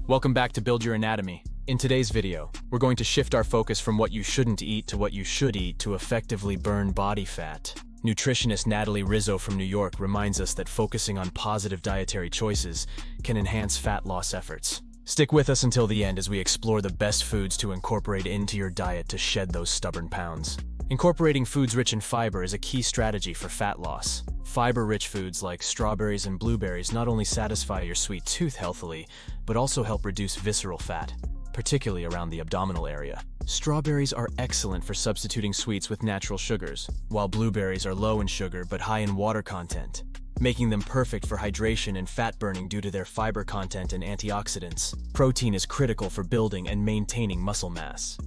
Welcome back to Build Your Anatomy. In today's video, we're going to shift our focus from what you shouldn't eat to what you should eat to effectively burn body fat. Nutritionist Natalie Rizzo from New York reminds us that focusing on positive dietary choices can enhance fat loss efforts. Stick with us until the end as we explore the best foods to incorporate into your diet to shed those stubborn pounds. Incorporating foods rich in fiber is a key strategy for fat loss. Fiber-rich foods like strawberries and blueberries not only satisfy your sweet tooth healthily, but also help reduce visceral fat, particularly around the abdominal area. Strawberries are excellent for substituting sweets with natural sugars, while blueberries are low in sugar but high in water content, making them perfect for hydration and fat burning due to their fiber content and antioxidants. Protein is critical for building and maintaining muscle mass.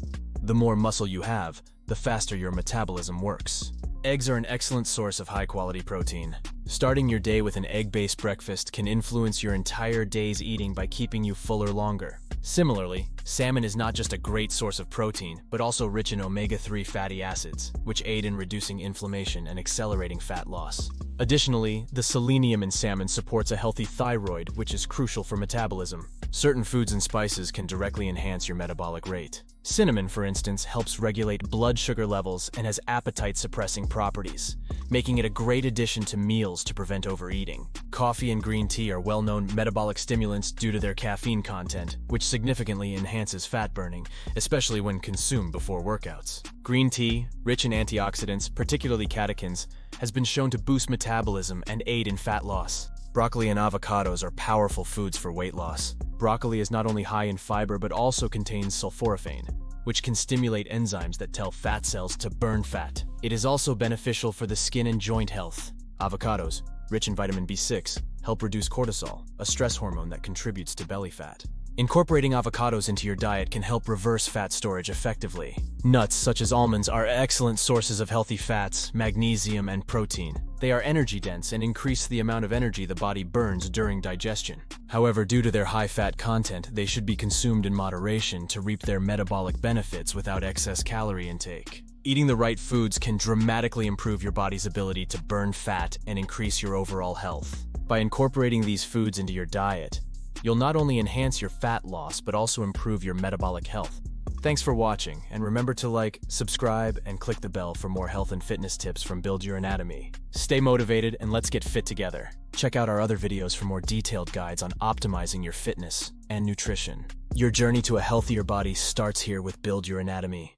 The more muscle you have, the faster your metabolism works. Eggs are an excellent source of high-quality protein. Starting your day with an egg-based breakfast can influence your entire day's eating by keeping you fuller longer. Similarly, salmon is not just a great source of protein, but also rich in omega-3 fatty acids, which aid in reducing inflammation and accelerating fat loss. Additionally, the selenium in salmon supports a healthy thyroid, which is crucial for metabolism. Certain foods and spices can directly enhance your metabolic rate. Cinnamon, for instance, helps regulate blood sugar levels and has appetite-suppressing properties, making it a great addition to meals to prevent overeating. Coffee and green tea are well-known metabolic stimulants due to their caffeine content, which significantly enhances fat burning, especially when consumed before workouts. Green tea, rich in antioxidants, particularly catechins, has been shown to boost metabolism and aid in fat loss. Broccoli and avocados are powerful foods for weight loss. Broccoli is not only high in fiber but also contains sulforaphane, which can stimulate enzymes that tell fat cells to burn fat. It is also beneficial for the skin and joint health. Avocados, rich in vitamin B6, help reduce cortisol, a stress hormone that contributes to belly fat. Incorporating avocados into your diet can help reverse fat storage effectively. Nuts, such as almonds, are excellent sources of healthy fats, magnesium, and protein. They are energy-dense and increase the amount of energy the body burns during digestion. However, due to their high fat content, they should be consumed in moderation to reap their metabolic benefits without excess calorie intake. Eating the right foods can dramatically improve your body's ability to burn fat and increase your overall health. By incorporating these foods into your diet, you'll not only enhance your fat loss, but also improve your metabolic health. Thanks for watching, and remember to like, subscribe, and click the bell for more health and fitness tips from Build Your Anatomy. Stay motivated and let's get fit together. Check out our other videos for more detailed guides on optimizing your fitness and nutrition. Your journey to a healthier body starts here with Build Your Anatomy.